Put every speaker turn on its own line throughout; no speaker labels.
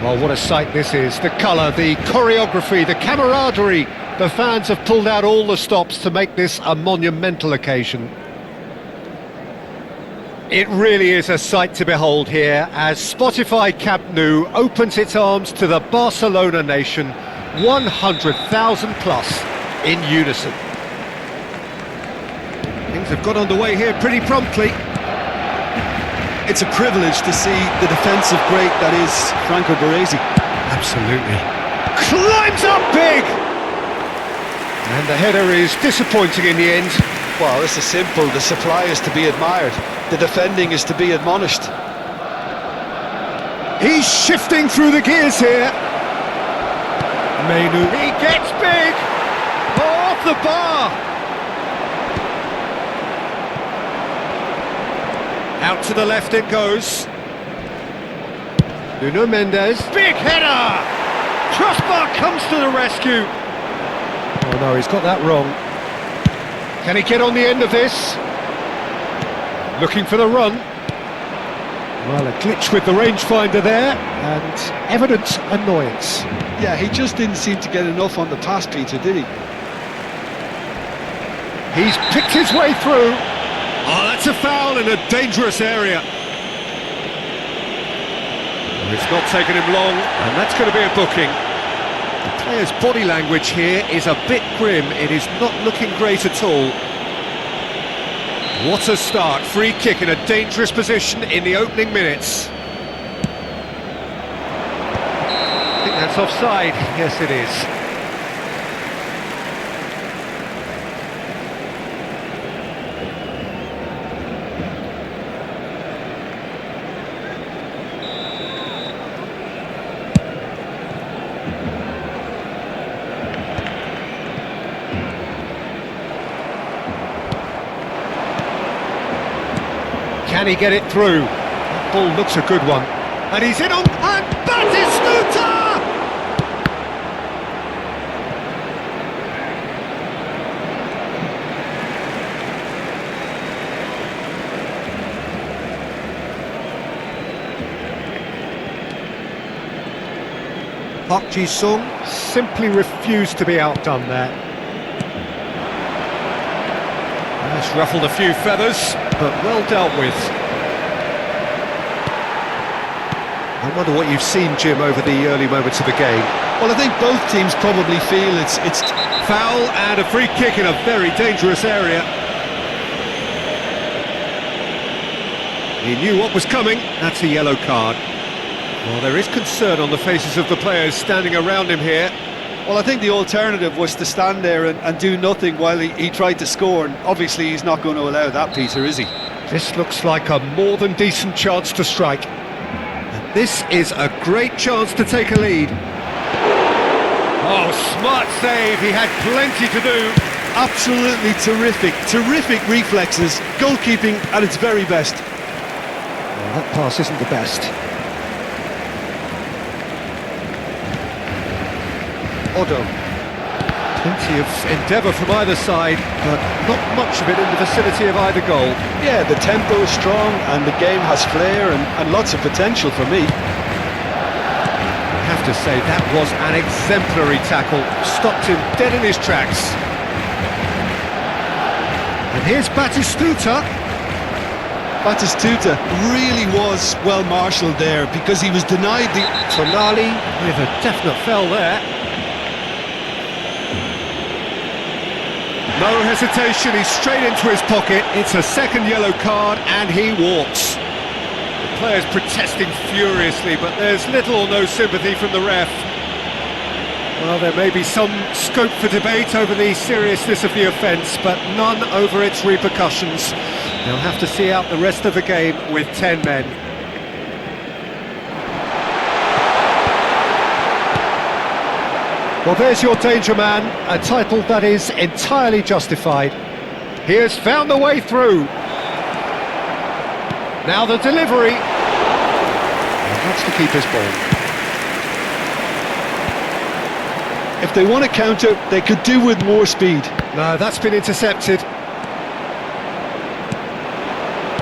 Oh, what a sight this is. The colour, the choreography, the camaraderie. The fans have pulled out all the stops to make this a monumental occasion. It really is a sight to behold here as Spotify Camp Nou opens its arms to the Barcelona nation, 100,000 plus in unison. Things have got underway here pretty promptly.
It's a privilege to see the defensive great that is Franco Baresi.
Absolutely. Climbs up big! And the header is disappointing in the end.
Well, this is simple. The supply is to be admired. The defending is to be admonished.
He's shifting through the gears here. Menu. He gets big! Off the bar! Out to the left it goes. Nuno Mendes. Big header! Crossbar comes to the rescue. Oh no, he's got that wrong. Can he get on the end of this? Looking for the run. Well, a glitch with the rangefinder there, and evident annoyance.
Yeah, he just didn't seem to get enough on the pass, Peter, did he?
He's picked his way through. Oh, that's a foul in a dangerous area. Well, it's not taken him long, and that's going to be a booking. The player's body language here is a bit grim. It is not looking great at all. What a start. Free kick in a dangerous position in the opening minutes. I think that's offside. Yes, it is. Can he get it through? That ball looks a good one. And he's in on... And Batistuta! Park Ji-sung simply refused to be outdone there. That's ruffled a few feathers, but well dealt with. I wonder what you've seen, Jim, over the early moments of the game.
Well, I think both teams probably feel it's
foul and a free kick in a very dangerous area. He knew what was coming. That's a yellow card. Well, there is concern on the faces of the players standing around him here.
Well, I think the alternative was to stand there and do nothing while he tried to score, and obviously he's not going to allow that, Peter, is he?
This looks like a more than decent chance to strike. And this is a great chance to take a lead. Oh, smart save, he had plenty to do.
Absolutely terrific reflexes, goalkeeping at its very best.
Well, that pass isn't the best. Odo. Plenty of endeavour from either side, but not much of it in the vicinity of either goal.
Yeah, the tempo is strong and the game has flair and lots of potential for me.
I have to say, that was an exemplary tackle. Stopped him dead in his tracks. And here's Batistuta.
Batistuta really was well marshalled there because he was denied the...
Tonali with a definite foul there. No hesitation, he's straight into his pocket. It's a second yellow card and he walks. The player's protesting furiously, but there's little or no sympathy from the ref. Well, there may be some scope for debate over the seriousness of the offence, but none over its repercussions. They'll have to see out the rest of the game with 10 men. Well, there's your danger man, a title that is entirely justified. He has found the way through. Now the delivery. He wants to keep his ball.
If they want to counter, they could do with more speed.
No, that's been intercepted.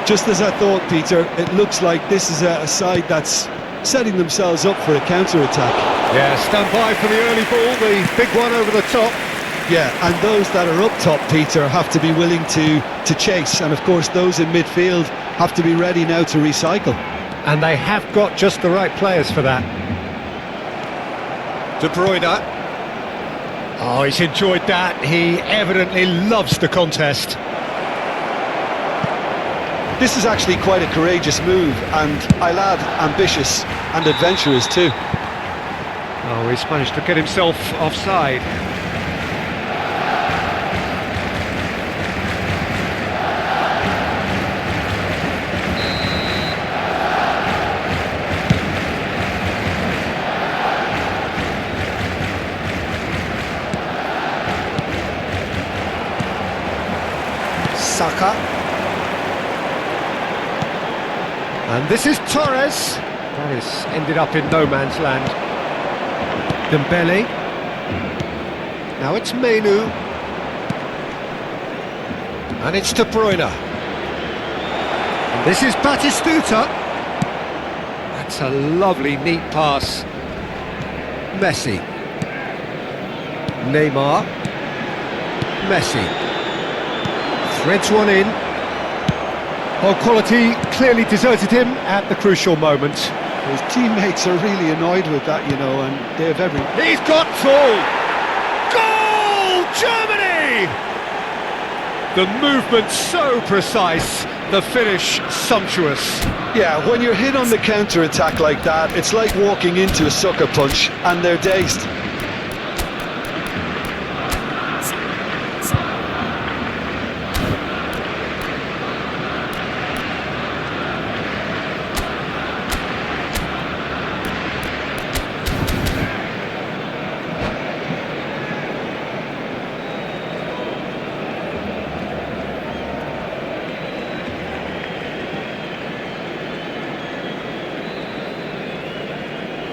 Just as I thought, Peter, it looks like this is a side that's setting themselves up for a counter-attack.
Yeah, stand by for the early ball, the big one over the top.
Yeah, and those that are up top, Peter, have to be willing to chase, and of course those in midfield have to be ready now to recycle.
And they have got just the right players for that. De Bruyne. Oh, he's enjoyed that. He evidently loves the contest.
This is actually quite a courageous move, and I'll add ambitious and adventurous too.
Oh, he's managed to get himself offside. Saka. And this is Torres. That has ended up in no man's land. Dembele. Now it's Menu. And it's De Bruyne. And this is Batistuta. That's a lovely, neat pass. Messi. Neymar. Messi. Threads one in. Oh, quality clearly deserted him at the crucial moment.
His teammates are really annoyed with that, you know, and they have every...
He's got full! Goal! Germany! The movement so precise, the finish sumptuous.
Yeah, when you're hit on the counter-attack like that, it's like walking into a sucker punch, and they're dazed.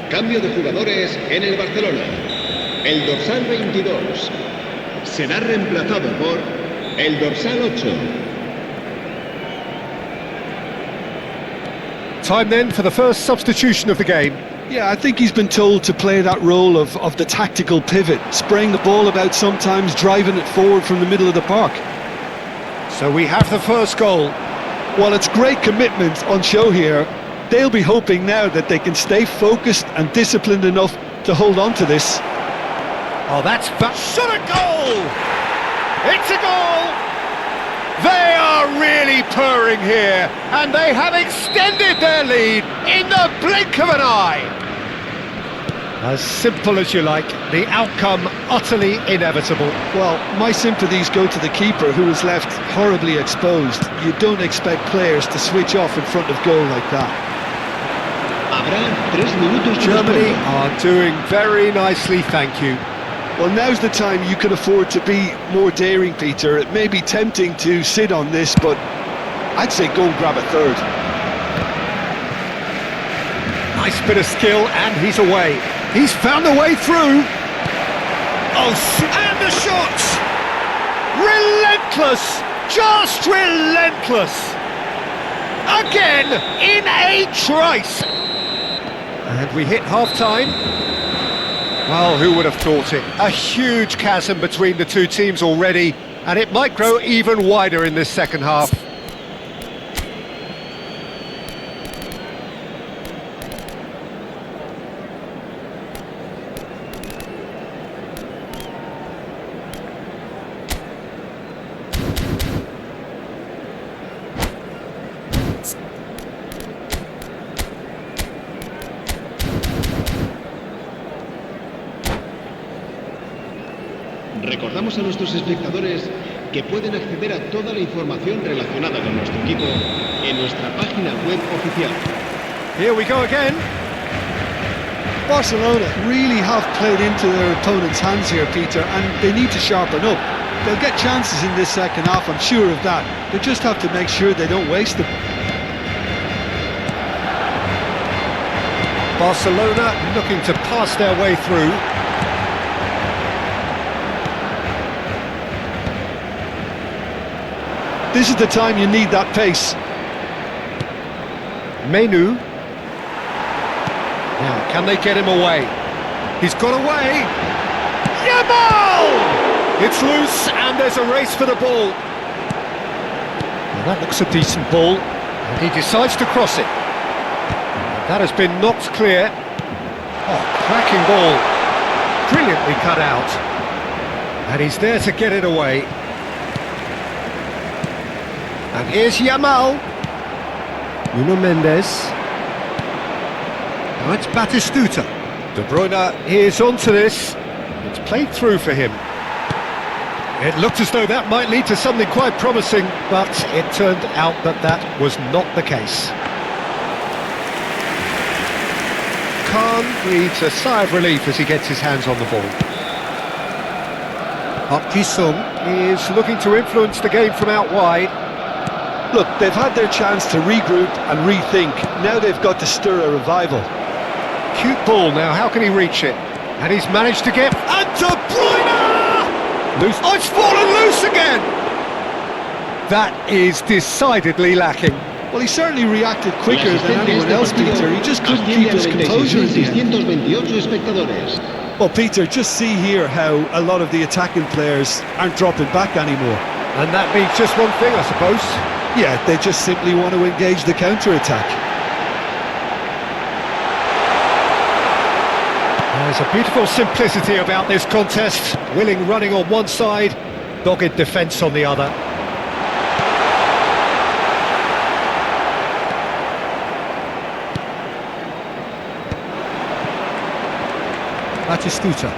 Cambio de jugadores en el Barcelona. El dorsal 22 será reemplazado por el dorsal 8.
Time then for the first substitution of the game.
Yeah, I think he's been told to play that role of the tactical pivot, spraying the ball about sometimes, driving it forward from the middle of the park.
So we have the first goal.
While it's great commitment on show here, they'll be hoping now that they can stay focused and disciplined enough to hold on to this.
Oh, that's shot a goal! It's a goal! They are really purring here, and they have extended their lead in the blink of an eye. As simple as you like, the outcome utterly inevitable.
Well, my sympathies go to the keeper, who was left horribly exposed. You don't expect players to switch off in front of goal like that.
Germany are doing very nicely, thank you.
Well, now's the time you can afford to be more daring, Peter. It may be tempting to sit on this, but I'd say go and grab a third.
Nice bit of skill, and he's away. He's found a way through. Oh, and the shot! Relentless! Just relentless! Again, in a trice! And we hit half-time. Well, who would have thought it? A huge chasm between the two teams already, and it might grow even wider in this second half.
Recordamos a nuestros espectadores que pueden acceder a toda la información relacionada con nuestro equipo en nuestra página web oficial.
Here we go again.
Barcelona really have played into their opponent's hands here, Peter, and they need to sharpen up. They'll get chances in this second half, I'm sure of that. They just have to make sure they don't waste them.
Barcelona looking to pass their way through.
This is the time you need that pace.
Menu. Can they get him away? He's got away! Yamal! It's loose and there's a race for the ball. Well, that looks a decent ball. And he decides to cross it. That has been knocked clear. Oh, cracking ball. Brilliantly cut out. And he's there to get it away. And here's Yamal. Nuno Mendes. Now it's Batistuta. De Bruyne is onto this. It's played through for him. It looked as though that might lead to something quite promising, but it turned out that that was not the case. Khan breathes a sigh of relief as he gets his hands on the ball. Park Ji-sung is looking to influence the game from out wide.
Look, they've had their chance to regroup and rethink. Now they've got to stir a revival.
Cute ball now, how can he reach it? And he's managed to get... And De Bruyne! Loose. Oh, it's fallen loose again! That is decidedly lacking.
Well, he certainly reacted quicker than anyone else, Peter. He just couldn't keep his composure in the end. Well, Peter, just see here how a lot of the attacking players aren't dropping back anymore.
And that means just one thing, I suppose.
Yeah, they just simply want to engage the counter-attack.
There's a beautiful simplicity about this contest. Willing running on one side, dogged defence on the other. Batistuta.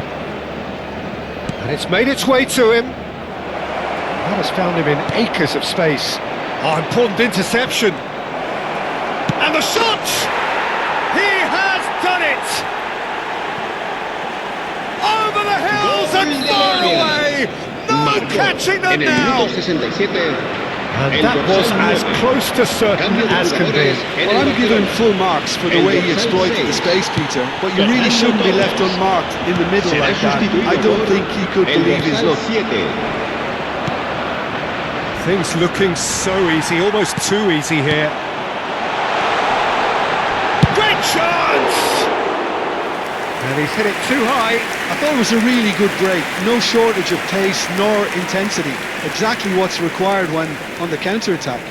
And it's made its way to him. That has found him in acres of space. Oh, important interception. And the shot! He has done it! Over the hills and far away! No catching them now! And that was as close to certain as can be.
Well, I'm giving full marks for the way he exploited the space, Peter, but you really shouldn't be left unmarked in the middle like that. I don't think he could believe his luck.
Things looking so easy, almost too easy here. Great chance! And he's hit it too high.
I thought it was a really good break. No shortage of pace nor intensity. Exactly what's required when on the counter-attack.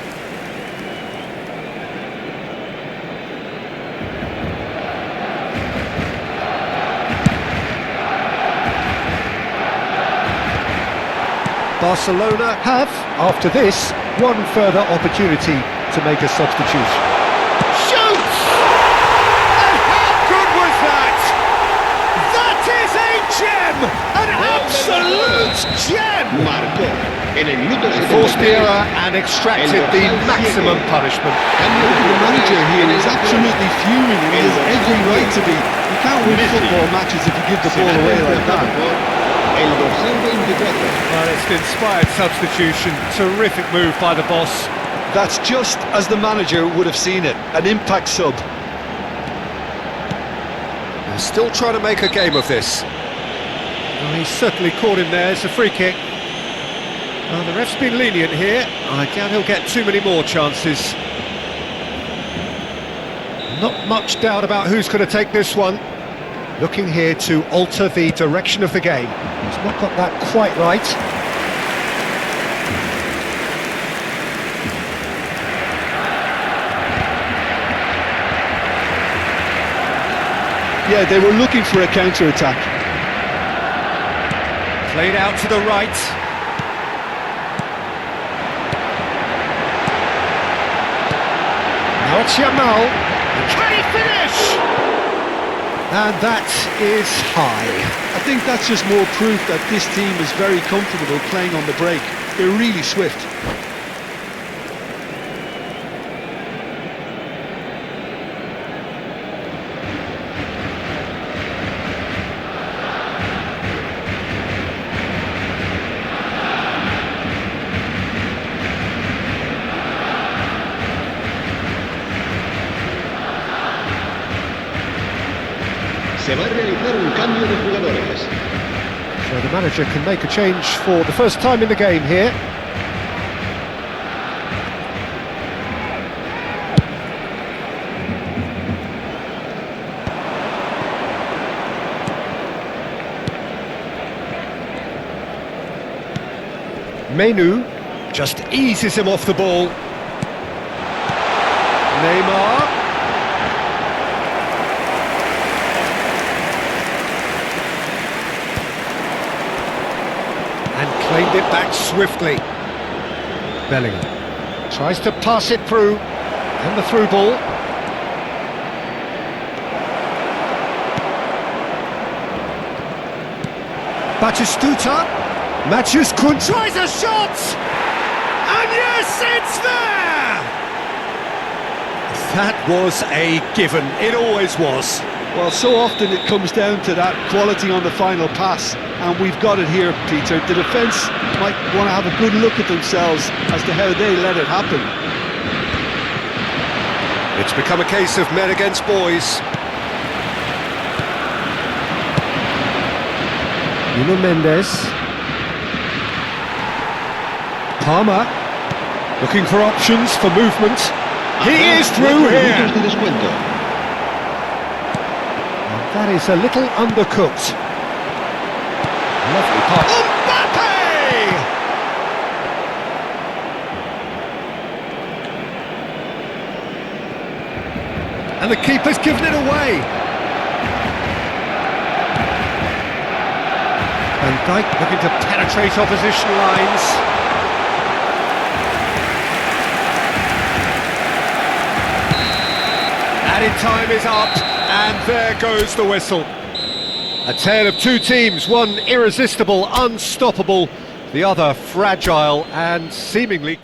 Barcelona have, after this, one further opportunity to make a substitution. Shoots! And how good was that? That is a gem! An absolute gem! Forced the error and extracted the maximum punishment.
The manager here is absolutely fuming and he has every right to be. You can't win football matches if you give the ball away like that.
Well, it's an inspired substitution. Terrific move by the boss.
That's just as the manager would have seen it. An impact sub.
They're still trying to make a game of this. Well, he's certainly caught him there. It's a free kick. Well, the ref's been lenient here. I doubt he'll get too many more chances. Not much doubt about who's going to take this one. Looking here to alter the direction of the game. He's not got that quite right.
Yeah, they were looking for a counter-attack.
Played out to the right. Now it's Yamal. Can he finish? And that is high.
I think that's just more proof that this team is very comfortable playing on the break. They're really swift.
Se va a realizar un cambio de jugadores.
So the manager can make a change for the first time in the game here. Menu just eases him off the ball. Neymar. And claimed it back swiftly. Bellingham tries to pass it through. And the through ball. Batistuta. Matches Kun tries a shot! And yes, it's there! That was a given. It always was.
Well, so often it comes down to that quality on the final pass, and we've got it here, Peter. The defence might want to have a good look at themselves as to how they let it happen.
It's become a case of men against boys. Nuno Mendes. Palmer, looking for options for movement. He is through here. And that is a little undercooked. Lovely pass. Mbappe! And the keeper's given it away. Van Dijk looking to penetrate opposition lines. Added time is up, and there goes the whistle. A tale of two teams, one irresistible, unstoppable, the other fragile and seemingly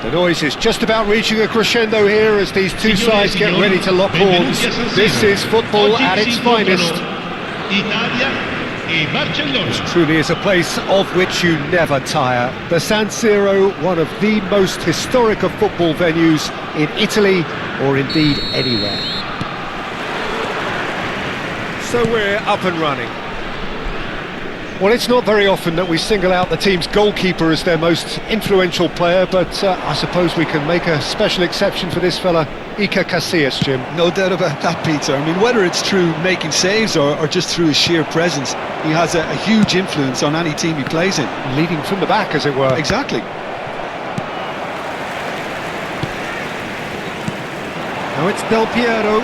The noise is just about reaching a crescendo here as these two sides get ready to lock horns. This is football at its finest.
Italia
y Barcelona.
This truly is a place of which you never tire. The San Siro, one of the most historic of football venues in Italy, or indeed anywhere. So we're up and running. Well, it's not very often that we single out the team's goalkeeper as their most influential player, but I suppose we can make a special exception for this fella, Iker Casillas, Jim.
No doubt about that, Peter. I mean, whether it's through making saves or just through his sheer presence, he has a huge influence on any team he plays in.
Leading from the back, as it were.
Exactly.
Now it's Del Piero.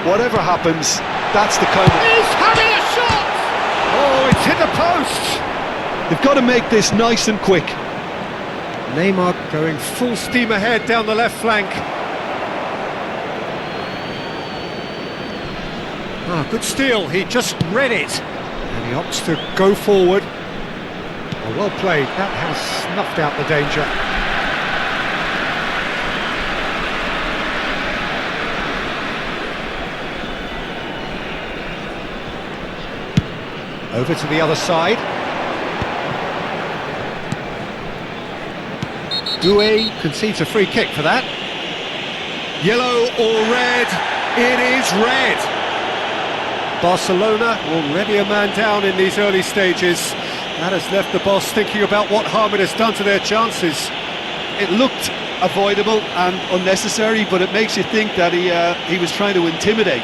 Whatever happens, that's the kind of...
He's having a shot! Oh, it's hit the post!
They've got to make this nice and quick.
Neymar going full steam ahead down the left flank. Ah, good steal, he just read it. And he opts to go forward. Oh, well played, that has snuffed out the danger. Over to the other side. Doué concedes a free kick for that. Yellow or red? It is red. Barcelona already a man down in these early stages. That has left the boss thinking about what harm it has done to their chances.
It looked avoidable and unnecessary, but it makes you think that he was trying to intimidate.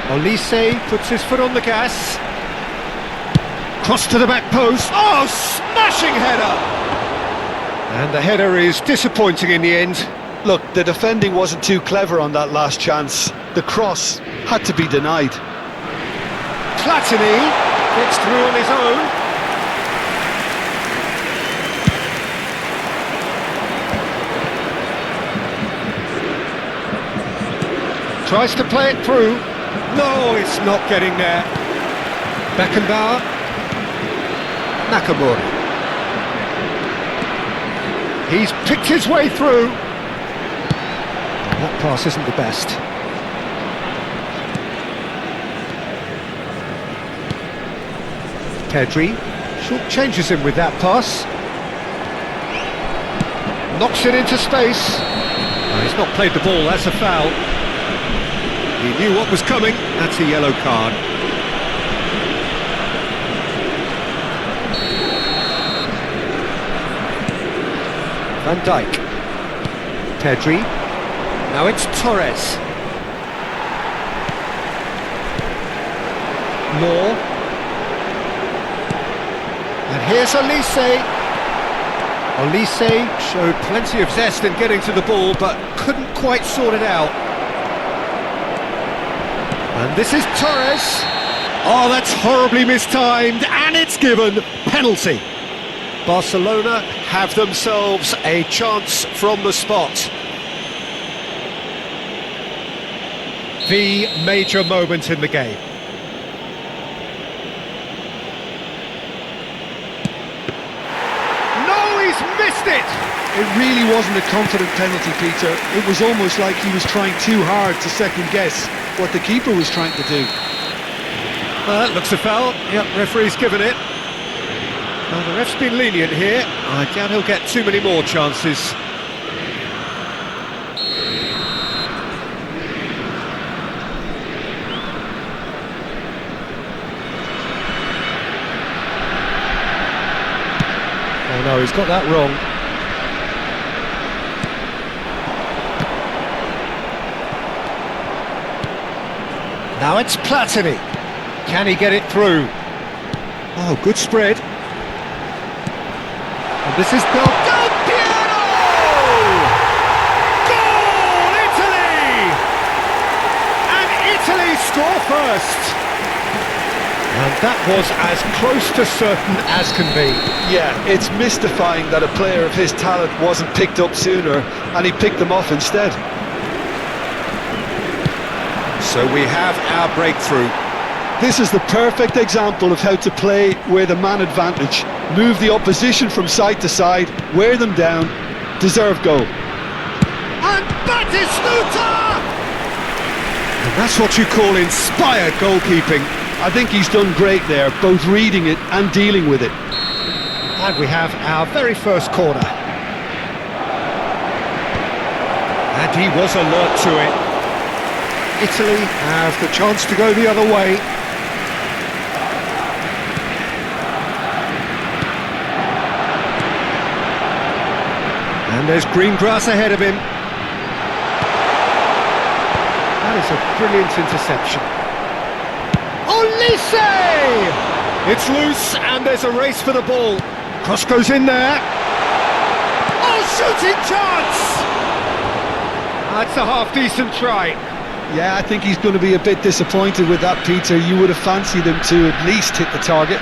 Olise puts his foot on the gas. Cross to the back post. Oh, smashing header! And the header is disappointing in the end.
Look, the defending wasn't too clever on that last chance. The cross had to be denied.
Platini gets through on his own. Tries to play it through. No, it's not getting there. Beckenbauer. Nakamura. He's picked his way through. That pass isn't the best. Pedri short changes him with that pass. Knocks it into space. Oh, he's not played the ball, that's a foul. He knew what was coming, that's a yellow card. Van Dijk. Pedri. Now it's Torres. Moore. And here's Olise. Olise showed plenty of zest in getting to the ball, but couldn't quite sort it out. And this is Torres. Oh, that's horribly mistimed, and it's given penalty. Barcelona have themselves a chance from the spot. The major moment in the game. No, he's missed it!
It really wasn't a confident penalty, Peter. It was almost like he was trying too hard to second guess. what the keeper was trying to do.
Well, that looks a foul. Yep, referee's given it. Well, the ref's been lenient here. I doubt he'll get too many more chances. Oh no, he's got that wrong. Now it's Platini. Can he get it through? Oh, good spread. And this is Del Piero! Goal, Italy! And Italy score first. And that was as close to certain as can be.
Yeah, it's mystifying that a player of his talent wasn't picked up sooner, and he picked them off instead.
So we have our breakthrough.
This is the perfect example of how to play with a man advantage. Move the opposition from side to side, wear them down, deserve goal.
And Batistuta! And that's what you call inspired goalkeeping.
I think he's done great there, both reading it and dealing with it.
And we have our very first corner. And he was alert to it. Italy have the chance to go the other way. And there's green grass ahead of him. That is a brilliant interception. Olise! It's loose and there's a race for the ball. Cross goes in there. Oh, shooting chance! That's a half-decent try.
Yeah, I think he's going to be a bit disappointed with that, Peter. You would have fancied him to at least hit the target.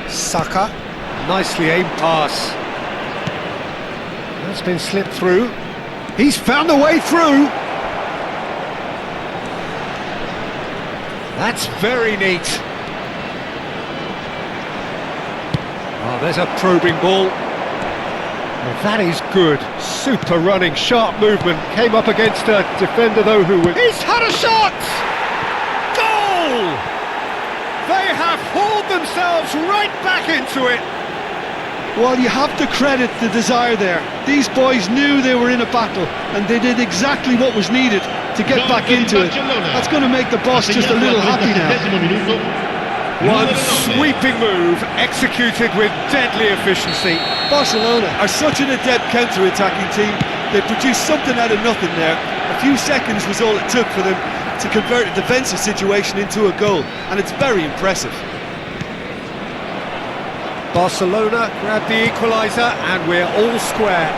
Saka, nicely aimed pass. That's been slipped through. He's found a way through. That's very neat. Oh, there's a probing ball. Well, that is good. Super running, sharp movement. Came up against a defender, though, who was... He's had a shot! Goal! They have hauled themselves right back into it.
Well, you have to credit the desire there. These boys knew they were in a battle, and they did exactly what was needed to get back into it. That's going to make the boss just a little happy now.
One sweeping move, executed with deadly efficiency.
Barcelona are such an adept counter-attacking team. They produced something out of nothing there. A few seconds was all it took for them to convert a defensive situation into a goal, and it's very impressive.
Barcelona grab the equaliser, and we're all square.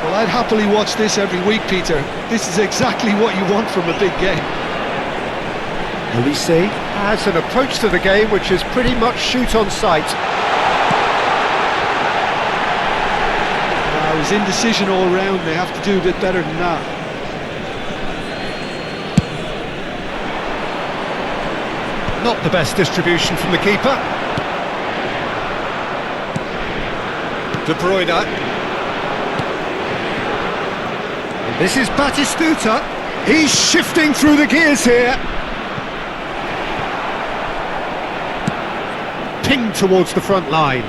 Well, I'd happily watch this every week, Peter. This is exactly what you want from a big game.
Olise has an approach to the game which is pretty much shoot on sight.
It was indecision all round. They have to do a bit better than that.
Not the best distribution from the keeper. De Bruyne. And this is Batistuta. He's shifting through the gears here. Ping towards the front line.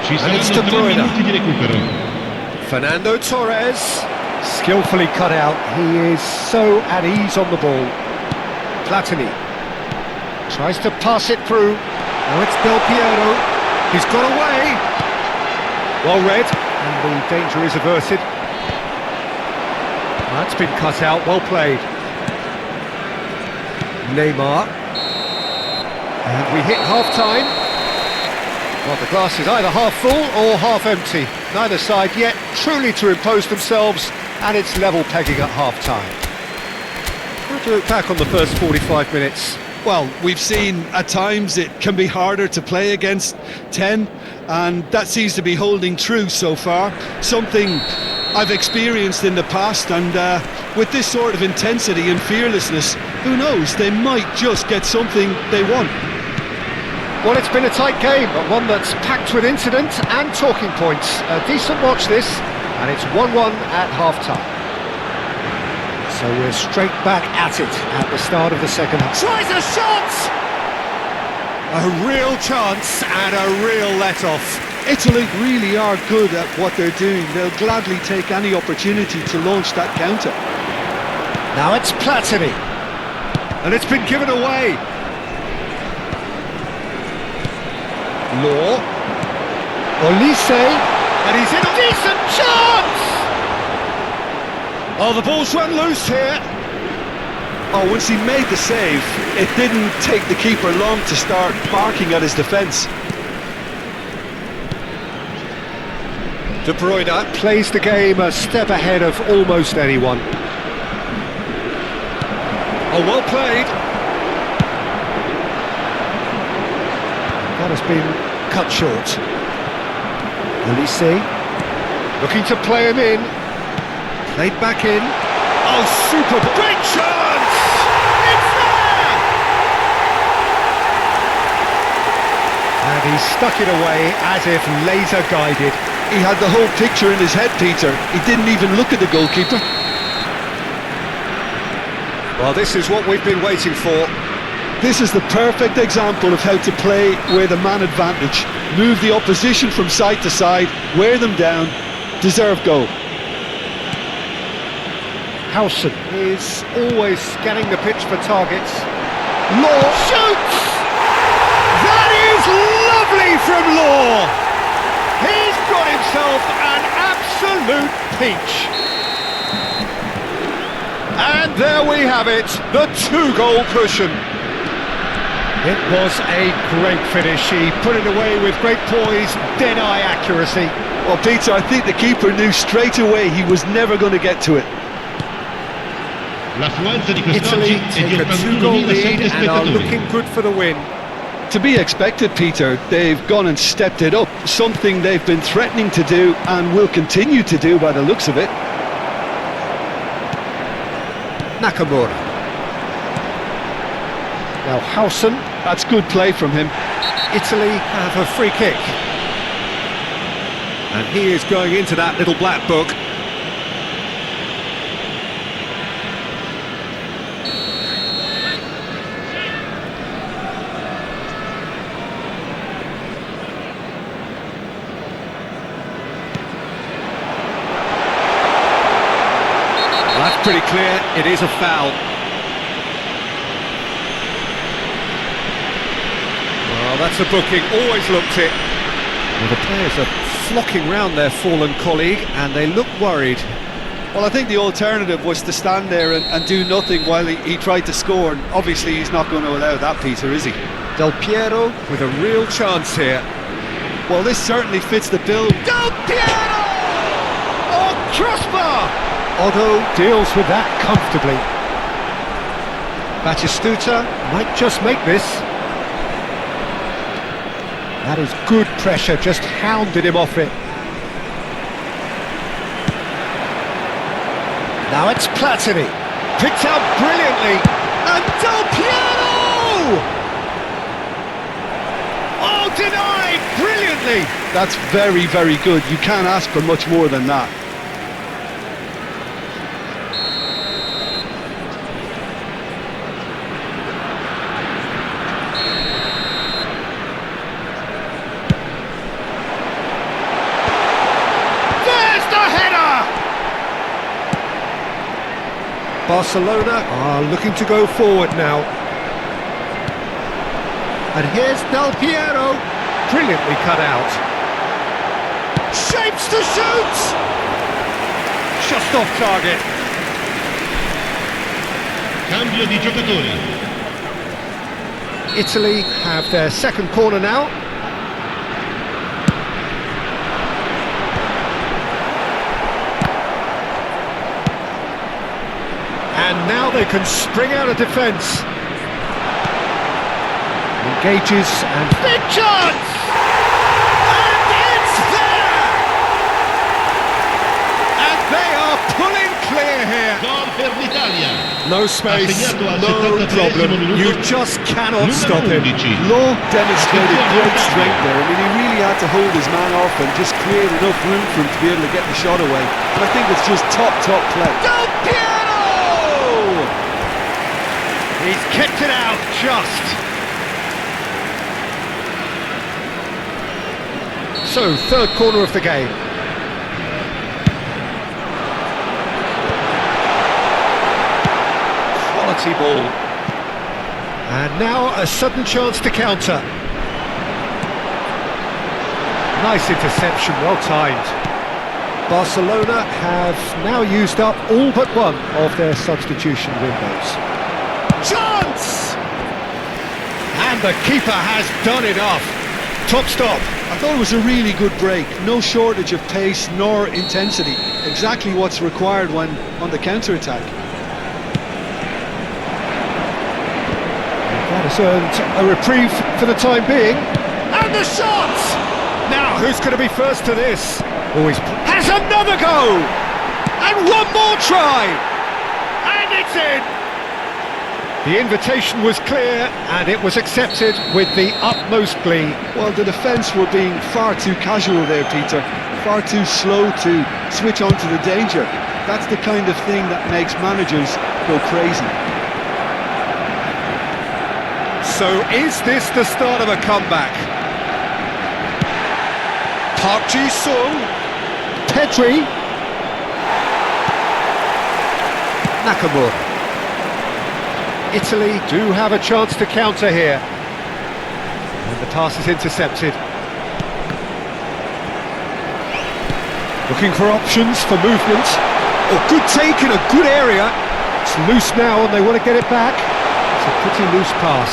And it's De Bruyne. Fernando Torres, skillfully cut out. He is so at ease on the ball. Platini tries to pass it through. Now it's Del Piero. He's got away. Well read, and the danger is averted. That's been cut out, well played. Neymar. And we hit half-time. Well, the glass is either half full or half empty. Neither side yet truly to impose themselves, and it's level pegging at half-time. How to look back on the first 45 minutes?
Well, we've seen at times it can be harder to play against 10, and that seems to be holding true so far. Something I've experienced in the past, and with this sort of intensity and fearlessness, who knows, they might just get something they want.
Well, it's been a tight game, but one that's packed with incident and talking points. A decent watch this. And it's 1-1 at half-time. So we're straight back at it at the start of the second half. Tries a shot! A real chance and a real let-off.
Italy really are good at what they're doing. They'll gladly take any opportunity to launch that counter.
Now it's Platini. And it's been given away. Law. Olise. And he's in a decent chance! Oh, the ball's run loose here.
Oh, once he made the save, it didn't take the keeper long to start barking at his defence.
De Bruyne plays the game a step ahead of almost anyone. Oh, well played. That has been cut short. Olise looking to play him in. Played back in. Oh, super! Great chance! It's there! And he stuck it away as if laser guided.
He had the whole picture in his head, Peter. He didn't even look at the goalkeeper.
Well, this is what we've been waiting for.
This is the perfect example of how to play with a man advantage. Move the opposition from side to side, wear them down, deserve goal.
Howson is always scanning the pitch for targets. Law shoots! That is lovely from Law! He's got himself an absolute peach. And there we have it, the 2-goal cushion. It was a great finish. He put it away with great poise, dead-eye accuracy.
Well, Peter, I think the keeper knew straight away he was never going to get to it.
Italy take a 2-goal lead and are looking good for the win.
To be expected, Peter. They've gone and stepped it up, something they've been threatening to do and will continue to do by the looks of it.
Nakamura. Now Howson.
That's good play from him.
Italy have a free kick. And he is going into that little black book. Well, that's pretty clear. It is a foul. Well, that's a booking, always looked it. Well, the players are flocking round their fallen colleague and they look worried.
Well, I think the alternative was to stand there and do nothing while he tried to score, and obviously he's not going to allow that, Peter, is he?
Del Piero with a real chance here.
Well, this certainly fits the bill.
Del Piero! Oh, crossbar! Otto deals with that comfortably. Batistuta might just make this. That is good pressure, just hounded him off it. Now it's Platini. Picked out brilliantly. And Del Piero! Oh, denied brilliantly.
That's very, very good. You can't ask for much more than that.
Barcelona are looking to go forward now. And here's Del Piero, brilliantly cut out. Shapes to shoot! Just off target.
Cambio di giocatori.
Italy have their second corner now. And now they can spring out of defence. Engages and big chance! And it's there! And they are pulling clear here.
Gol per l'Italia.
No space, no problem. You just cannot stop him.
Law demonstrated great strength there. I mean, he really had to hold his man off and just create enough room for him to be able to get the shot away. And I think it's just top play.
Del Piero! He's kicked it out just. So, third corner of the game. Quality ball. And now a sudden chance to counter. Nice interception, well timed. Barcelona have now used up all but one of their substitution windows. Chance! And the keeper has done enough. Top stop.
I thought it was a really good break. No shortage of pace nor intensity. Exactly what's required when on the counter-attack.
That has earned a reprieve for the time being. And the shot! Now, who's going to be first to this? Always has another go! And one more try! And it's in! The invitation was clear, and it was accepted with the utmost glee.
Well, the defence were being far too casual there, Peter. Far too slow to switch on to the danger. That's the kind of thing that makes managers go crazy.
So is this the start of a comeback? Park Ji-sung, Pedri, Nakamura. Italy do have a chance to counter here. And the pass is intercepted. Looking for options for movement. Oh, good take in a good area. It's loose now and they want to get it back. It's a pretty loose pass.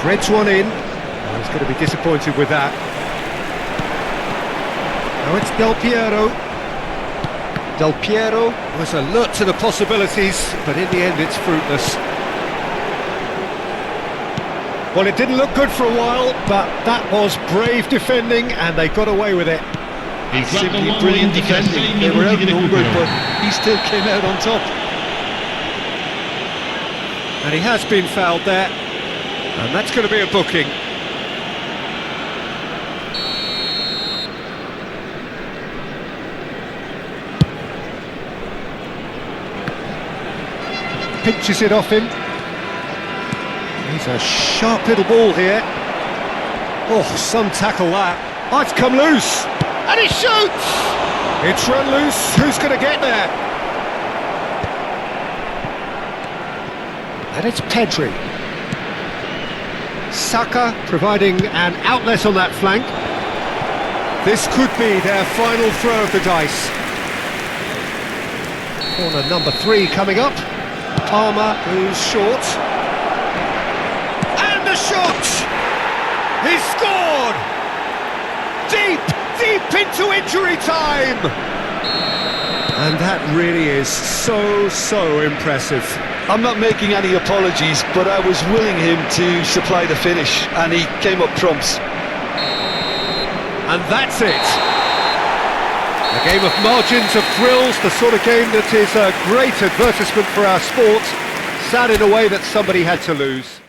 Threads one in. Oh, he's going to be disappointed with that. Now it's Del Piero. Del Piero was alert to the possibilities, but in the end it's fruitless. Well, it didn't look good for a while, but that was brave defending and they got away with it.
Simply brilliant defending. They were outnumbered, but he still came out on top.
And he has been fouled there, and that's going to be a booking. Pinches it off him. He's a sharp little ball here. Oh, some tackle that. Oh, it's come loose. And he shoots! It's run loose. Who's going to get there? And it's Pedri. Saka providing an outlet on that flank. This could be their final throw of the dice. Corner number 3 coming up. Palmer, who's short. And the shot! He's scored! Deep into injury time! And that really is so impressive.
I'm not making any apologies, but I was willing him to supply the finish, and he came up trumps.
And that's it. A game of margins, of thrills, the sort of game that is a great advertisement for our sport. Sad in a way that somebody had to lose.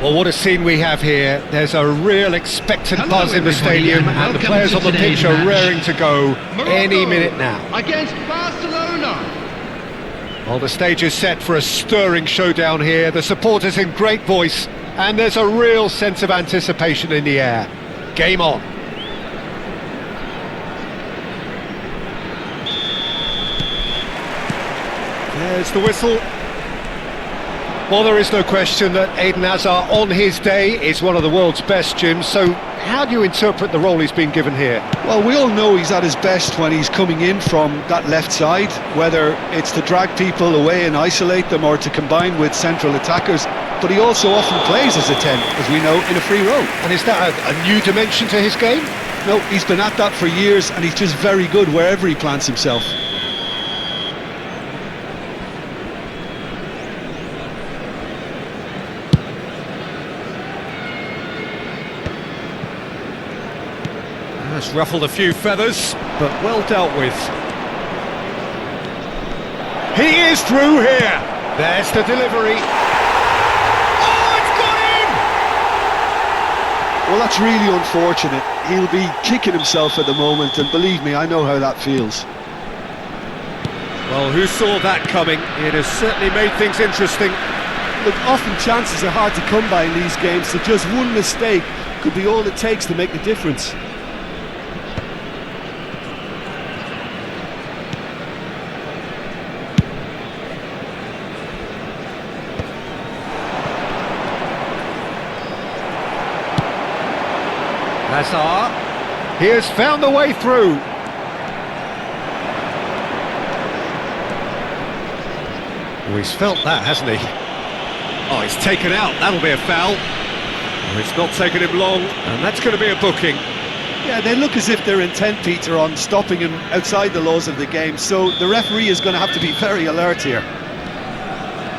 Well, what a scene we have here. There's a real expectant buzz in the stadium, and the players on the pitch are raring to go any minute now.
Against Barcelona.
Well, the stage is set for a stirring showdown here. The supporters in great voice, and there's a real sense of anticipation in the air. Game on. There's the whistle. Well, there is no question that Eden Hazard, on his day, is one of the world's best, Jim. So how do you interpret the role he's been given here?
Well, we all know he's at his best when he's coming in from that left side, whether it's to drag people away and isolate them or to combine with central attackers. But he also often plays as a 10, as we know, in a free role.
And is that a new dimension to his game?
No, he's been at that for years, and he's just very good wherever he plants himself.
That's ruffled a few feathers, but well dealt with. He is through here. There's the delivery. Oh, it's gone in!
Well, that's really unfortunate. He'll be kicking himself at the moment, and believe me, I know how that feels.
Well, who saw that coming? It has certainly made things interesting.
Look, often chances are hard to come by in these games, so just one mistake could be all it takes to make the difference.
Hazard, he has found a way through. Oh, he's felt that, hasn't he? Oh, he's taken out, that'll be a foul. Oh, it's not taken him long, and that's going to be a booking.
Yeah, they look as if they're intent, Peter, on stopping him outside the laws of the game, so the referee is going to have to be very alert here.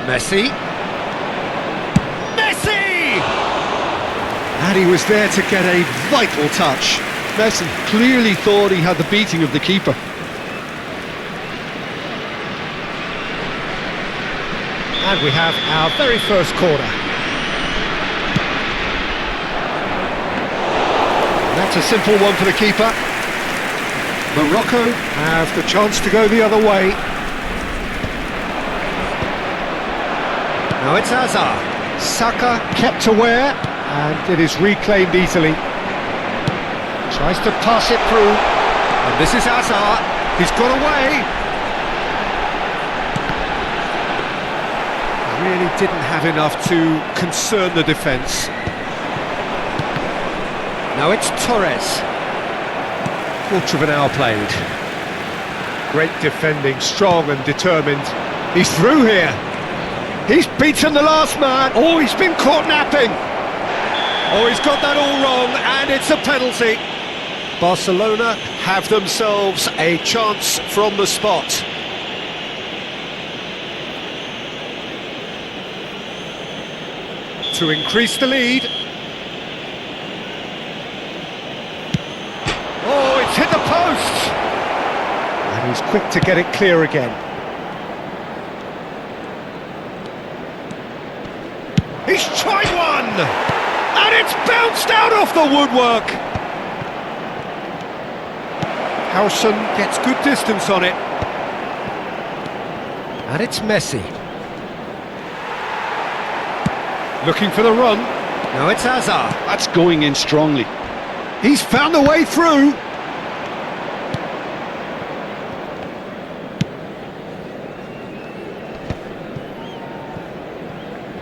Messi. And he was there to get a vital touch.
Messi clearly thought he had the beating of the keeper.
And we have our very first corner. And that's a simple one for the keeper. Morocco have the chance to go the other way. Now it's Hazard. Saka kept aware. And it is reclaimed easily. Tries to pass it through. And this is Hazard. He's got away. Really didn't have enough to concern the defence. Now it's Torres. Quarter of an hour played. Great defending, strong and determined. He's through here. He's beaten the last man. Oh, he's been caught napping. Oh, he's got that all wrong, and it's a penalty. Barcelona have themselves a chance from the spot. To increase the lead. Oh, it's hit the post! And he's quick to get it clear again. He's tried one! And it's bounced out off the woodwork! Howson gets good distance on it. And it's Messi. Looking for the run. Now it's Hazard.
That's going in strongly.
He's found a way through.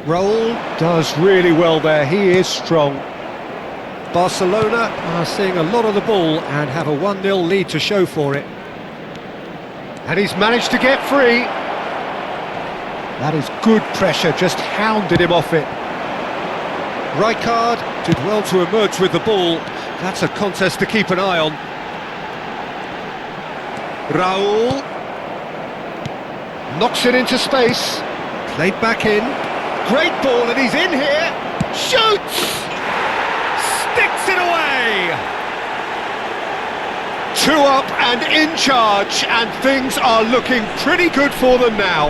Raul does really well there, he is strong. Barcelona are seeing a lot of the ball and have a 1-0 lead to show for it. And he's managed to get free. That is good pressure, just hounded him off it. Rijkaard did well to emerge with the ball. That's a contest to keep an eye on. Raul knocks it into space. Played back in. Great ball, and he's in here. Shoots! Sticks it away! 2 up and in charge, and things are looking pretty good for them now.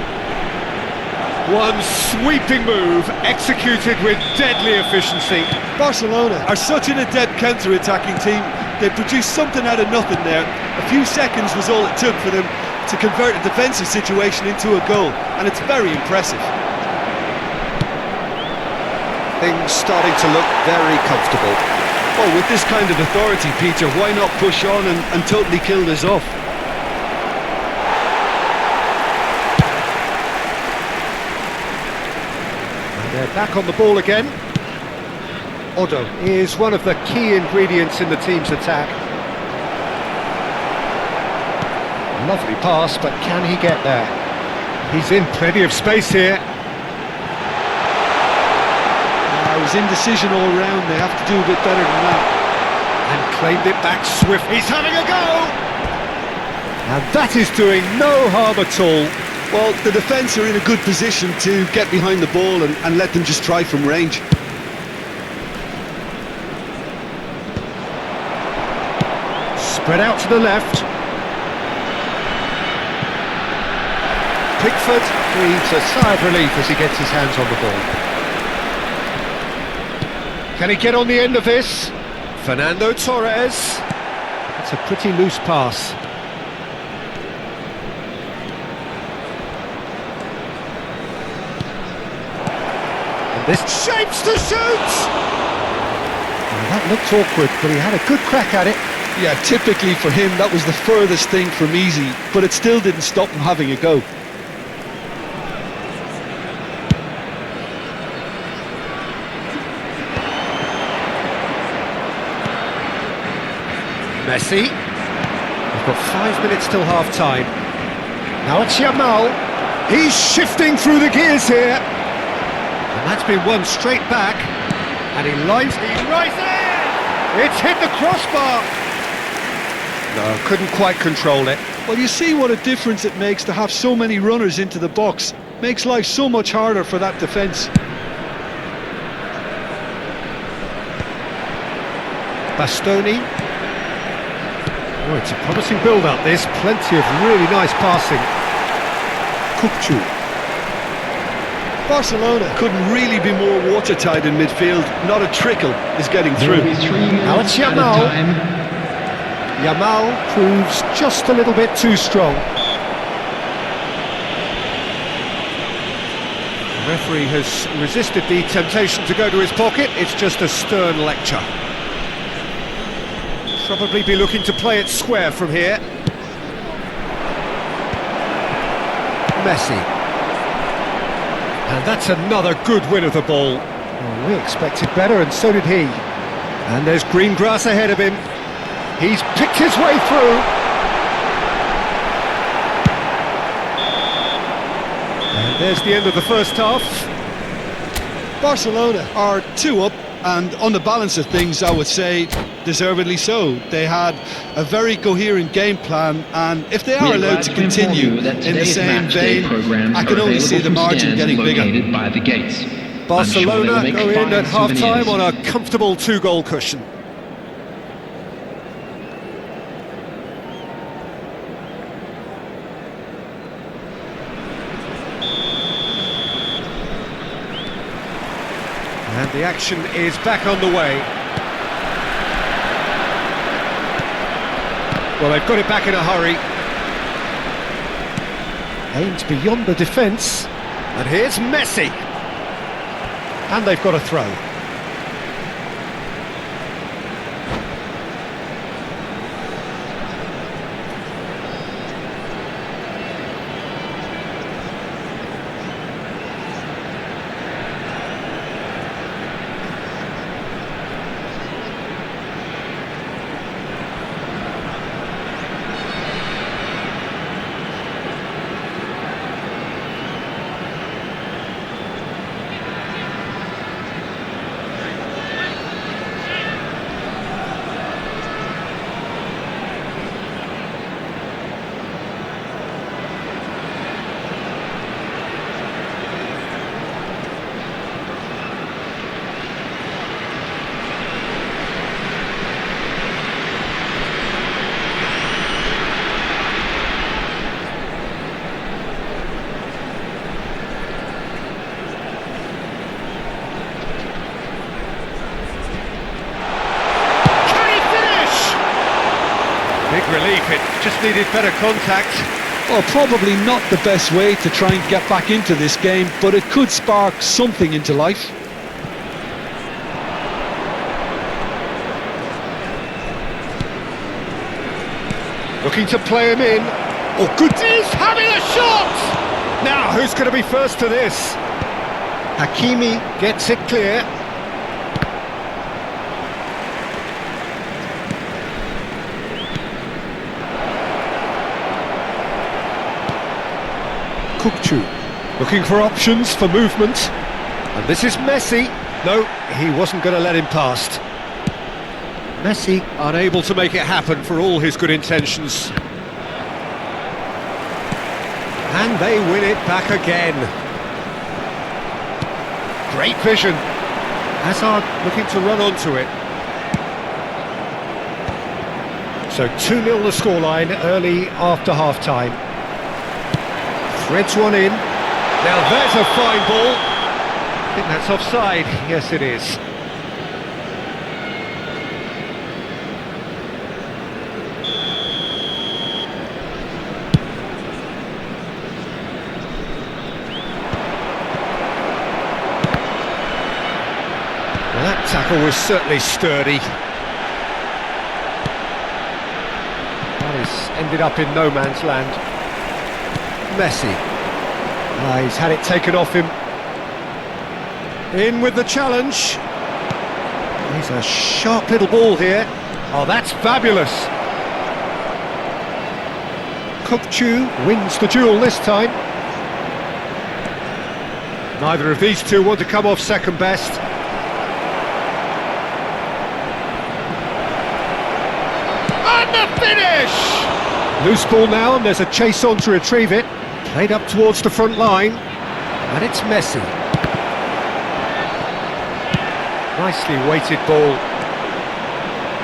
One sweeping move, executed with deadly efficiency.
Barcelona are such an adept counter-attacking team. They produced something out of nothing there. A few seconds was all it took for them to convert a defensive situation into a goal, and it's very impressive.
Things starting to look very comfortable.
Well, with this kind of authority, Peter, why not push on and totally kill this off?
And they're back on the ball again. Odo is one of the key ingredients in the team's attack. Lovely pass, but can he get there? He's in plenty of space here.
It was indecision all round. They have to do a bit better than that.
And claimed it back swift. He's having a go! And that is doing no harm at all.
Well, the defence are in a good position to get behind the ball and let them just try from range.
Spread out to the left. Pickford breathes a sigh of relief as he gets his hands on the ball. Can he get on the end of this? Fernando Torres. That's a pretty loose pass. And this shapes to shoot! Well, that looked awkward, but he had a good crack at it.
Yeah, typically for him, that was the furthest thing from easy, but it still didn't stop him having a go.
Messi. We've got 5 minutes till half-time. Now it's Yamal. He's shifting through the gears here. And that's been won straight back. And he rises. It's hit the crossbar. No, couldn't quite control it.
Well, you see what a difference it makes to have so many runners into the box. Makes life so much harder for that defence.
Bastoni. Oh, it's a promising build-up, this. Plenty of really nice passing. Kupchu.
Barcelona couldn't really be more watertight in midfield. Not a trickle is getting through.
Now it's Yamal. Yamal proves just a little bit too strong. The referee has resisted the temptation to go to his pocket. It's just a stern lecture. Probably be looking to play it square from here. Messi. And that's another good win of the ball. Well, we expected better, and so did he. And there's green grass ahead of him. He's picked his way through. And there's the end of the first half.
Barcelona are 2 up, and on the balance of things, I would say deservedly so. They had a very coherent game plan, and if they are allowed to continue in the same vein, I can only see the margin getting bigger.
By the gates.
Barcelona go in at half-time on a comfortable 2-goal cushion. And the action is back on the way. Well, they've got it back in a hurry. Aimed beyond the defence. And here's Messi. And they've got a throw. Big relief, it just needed better contact.
Well, probably not the best way to try and get back into this game, but it could spark something into life.
Looking to play him in. Oh, good. He's having a shot! Now, who's going to be first to this? Hakimi gets it clear. Kukçu looking for options for movement. And this is Messi. No, he wasn't going to let him past. Messi unable to make it happen for all his good intentions. And they win it back again. Great vision. Hazard looking to run onto it. So 2-0 the scoreline early after half-time. Threads one in. Now there's a fine ball. I think that's offside. Yes, it is. Well, that tackle was certainly sturdy. That has ended up in no man's land. Messi. He's had it taken off him. In with the challenge. He's a sharp little ball here. Oh, that's fabulous. Kukçu wins the duel this time. Neither of these two want to come off second best. And the finish! Loose ball now, and there's a chase on to retrieve it. Played up towards the front line, and it's Messi. Nicely weighted ball.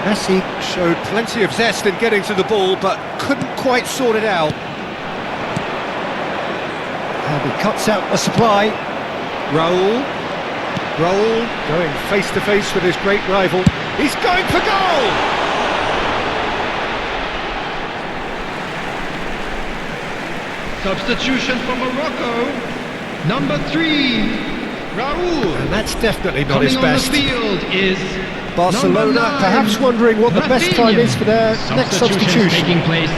Messi showed plenty of zest in getting to the ball, but couldn't quite sort it out. And he cuts out the supply. Raul going face to face with his great rival. He's going for goal!
Substitution for Morocco, number 3, Raul.
And that's definitely not his best.
Coming on the field is
Barcelona,
number 9,
perhaps wondering what the best time is for their next substitution.
Taking place.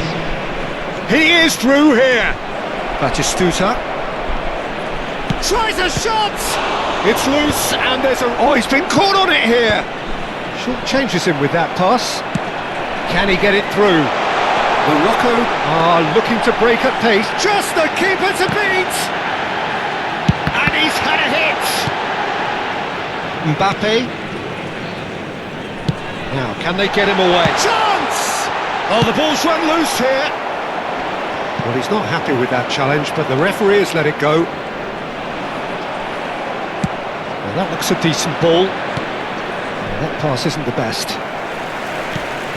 He is through here. Batistuta tries a shot. It's loose, and there's a... Oh, he's been caught on it here. Short changes him with that pass. Can he get it through? Morocco are looking to break at pace. Just the keeper to beat! And he's had a hit! Mbappe. Now, can they get him away? Chance! Oh, the ball's run loose here. Well, he's not happy with that challenge, but the referee has let it go. Well, that looks a decent ball. Well, that pass isn't the best.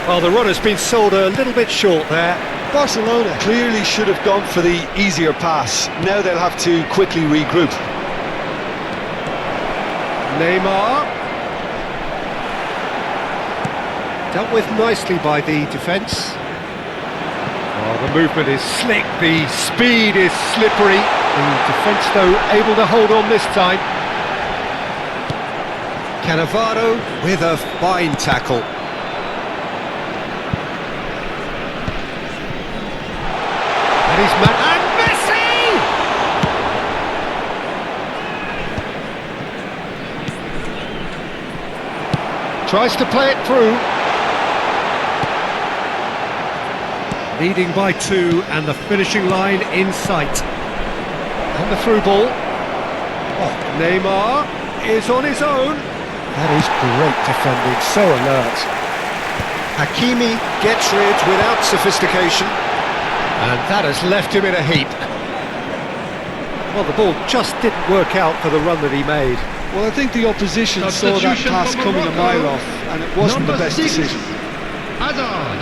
Well, the run has been sold a little bit short there.
Barcelona clearly should have gone for the easier pass. Now they'll have to quickly regroup.
Neymar. Dealt with nicely by the defence. Oh, the movement is slick, the speed is slippery. The defence, though, able to hold on this time. Cannavaro with a fine tackle. And he's and Messi! Tries to play it through. Leading by 2, and the finishing line in sight. And the through ball. Oh, Neymar is on his own. That is great defending, so alert. Hakimi gets rid without sophistication. And that has left him in a heap. Well, the ball just didn't work out for the run that he made.
Well, I think the opposition saw that pass coming a mile off, and it wasn't the best decision.
Hazard,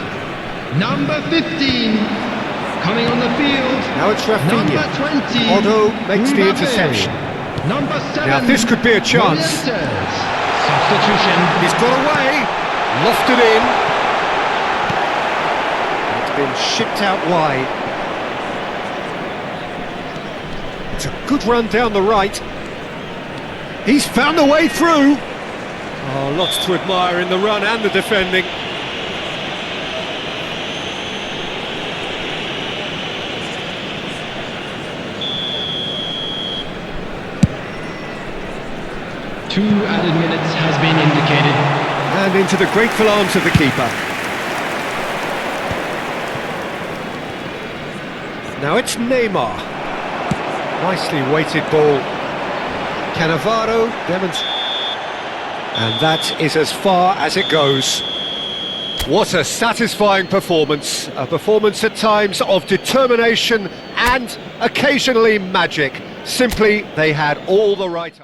number 15, coming on the field.
Now it's Rafinha.
Number 20,
Otto makes the
Mbappe.
interception.
Number 7,
Now this could be a chance.
Substitution.
He's got away, lofted in. and shipped out wide. It's a good run down the right. He's found a way through. Oh, lots to admire in the run and the defending.
Two added minutes has been indicated.
And into the grateful arms of the keeper. Now it's Neymar. Nicely weighted ball. Cannavaro demonstrates. And that is as far as it goes. What a satisfying performance. A performance at times of determination and occasionally magic. Simply, they had all the right...